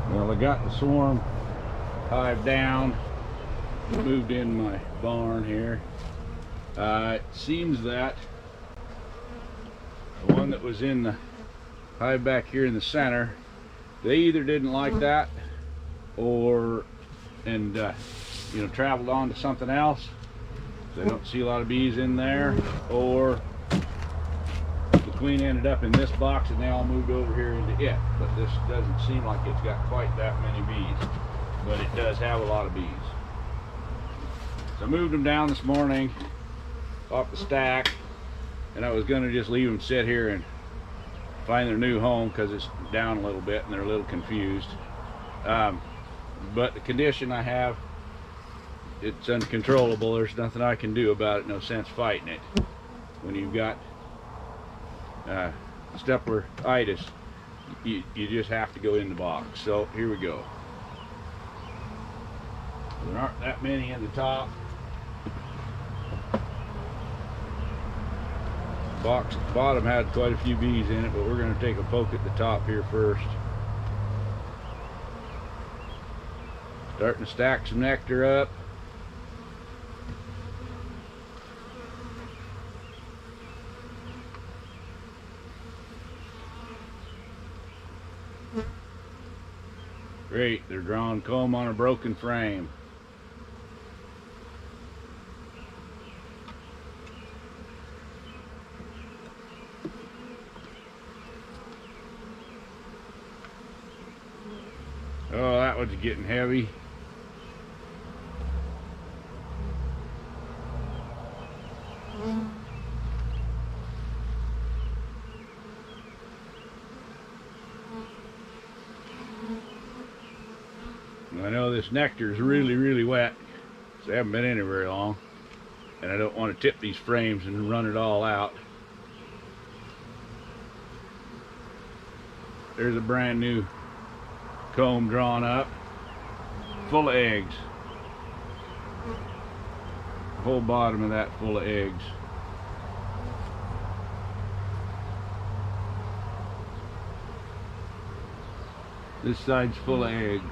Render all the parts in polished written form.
Well, I got the swarm hive down, moved in my barn here. It seems that the one that was in the hive back here in the center, they either didn't like that or traveled on to something else. They don't see a lot of bees in there, or the queen ended up in this box and they all moved over here into it. But this doesn't seem like it's got quite that many bees, but it does have a lot of bees. So I moved them down this morning off the stack, and I was going to just leave them sit here and find their new home because it's down a little bit and they're a little confused. But the condition I have, it's uncontrollable. There's nothing I can do about it. No sense fighting it. When you've got Stephleritis, you just have to go in the box. So here we go. There aren't that many in the top. Box at the bottom had quite a few bees in it, but we're going to take a poke at the top here first. Starting to stack some nectar up. Great, they're drawing comb on a broken frame. Oh, that one's getting heavy. I know this nectar is really wet, so I haven't been in it very long, and I don't want to tip these frames and run it all out. There's a brand new comb drawn up, full of eggs. The whole bottom of that full of eggs. This side's full of eggs.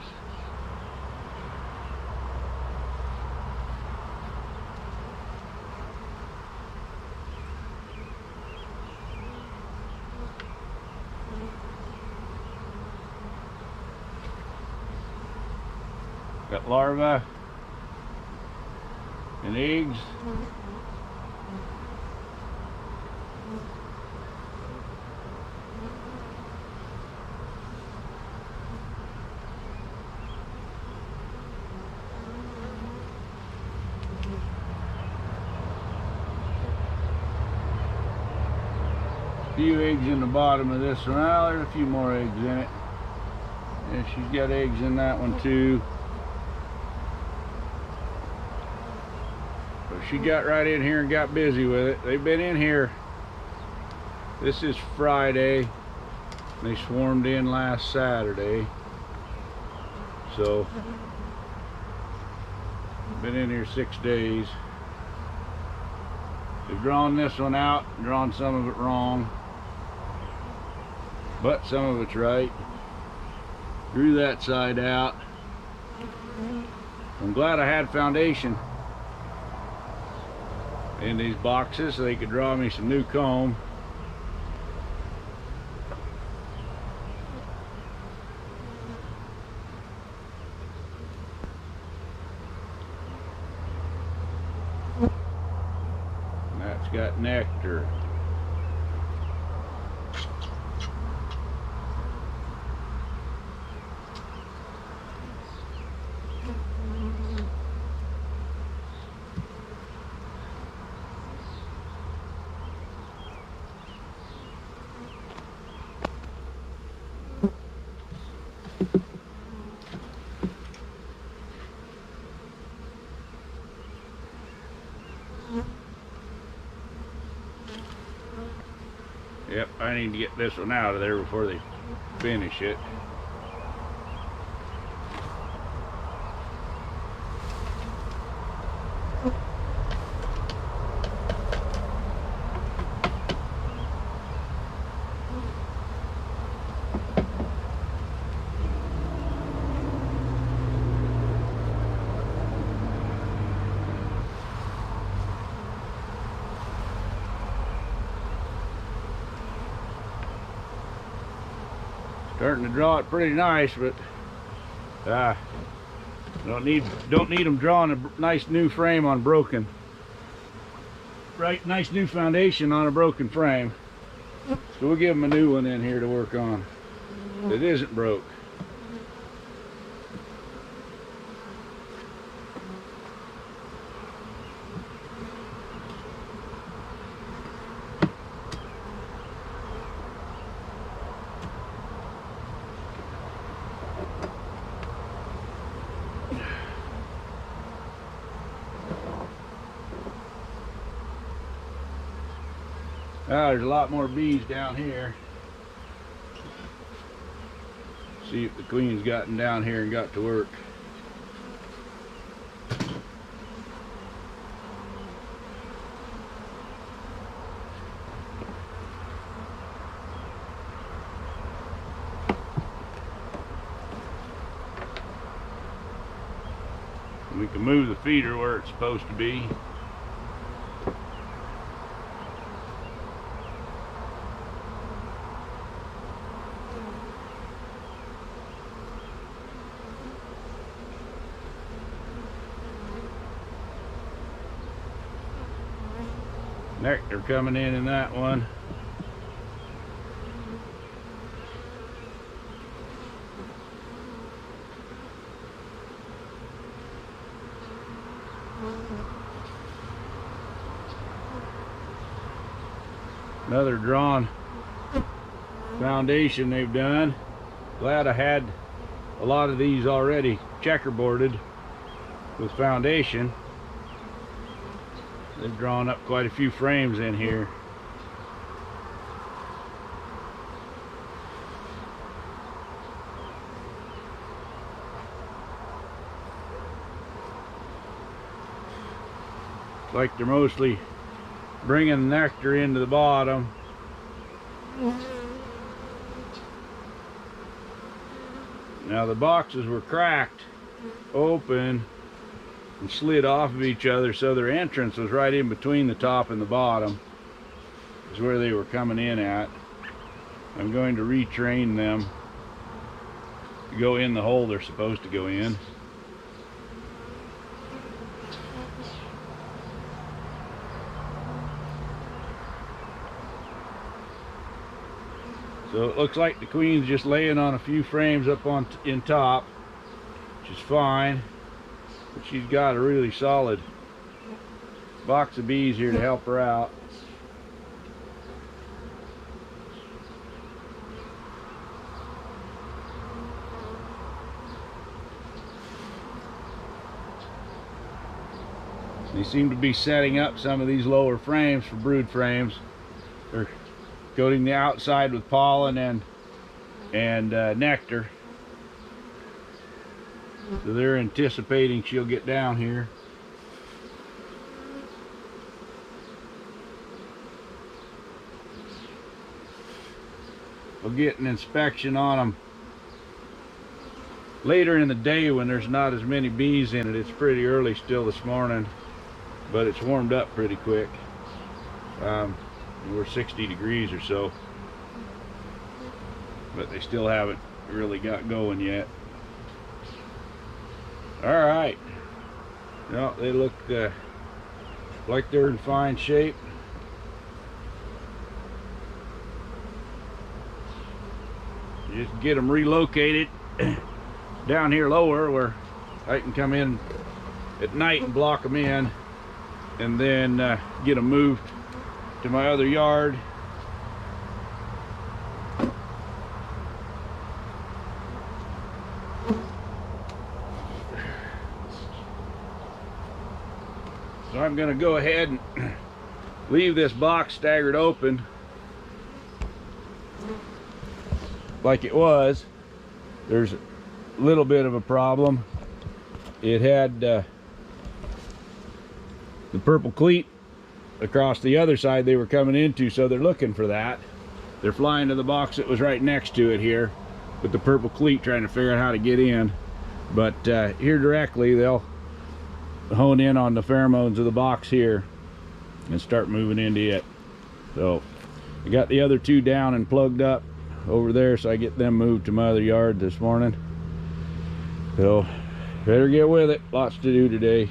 Got larvae and eggs. A few eggs in the bottom of this one. Well, there's a few more eggs in it. And she's got eggs in that one too. She got right in here and got busy with it. They've been in here. This is Friday. They swarmed in last Saturday. So, been in here 6 days. They've drawn this one out, drawn some of it wrong, but some of it's right. Drew that side out. I'm glad I had foundation in these boxes so they could draw me some new comb. And that's got nectar. Yep, I need to get this one out of there before they finish it. Starting to draw it pretty nice, but don't need them drawing a nice new frame on broken. Right, nice new foundation on a broken frame. So we'll give them a new one in here to work on. It isn't broke. There's a lot more bees down here. See if the queen's gotten down here and got to work. We can move the feeder where it's supposed to be. Nectar coming in that one. Another drawn foundation they've done. Glad I had a lot of these already checkerboarded with foundation. They've drawn up quite a few frames in here. It's like they're mostly bringing nectar into the bottom. Now the boxes were cracked open and slid off of each other, so their entrance was right in between the top and the bottom is where they were coming in at. I'm going to retrain them to go in the hole they're supposed to go in. So it looks like the queen's just laying on a few frames up on in top, which is fine. But she's got a really solid box of bees here to help her out. They seem to be setting up some of these lower frames for brood frames. They're coating the outside with pollen and nectar. So they're anticipating she'll get down here. We'll get an inspection on them later in the day when there's not as many bees in it. It's pretty early still this morning, but it's warmed up pretty quick. We're 60 degrees or so, but they still haven't really got going yet. All right. No, they look like they're in fine shape. Just get them relocated down here lower where I can come in at night and block them in, and then get them moved to my other yard. So I'm going to go ahead and leave this box staggered open like it was. There's a little bit of a problem. It had the purple cleat across the other side they were coming into, so they're looking for that. They're flying to the box that was right next to it here with the purple cleat, trying to figure out how to get in. But here directly they'll hone in on the pheromones of the box here and start moving into it. So I got the other two down and plugged up over there, so I get them moved to my other yard this morning. So better get with it. Lots to do today.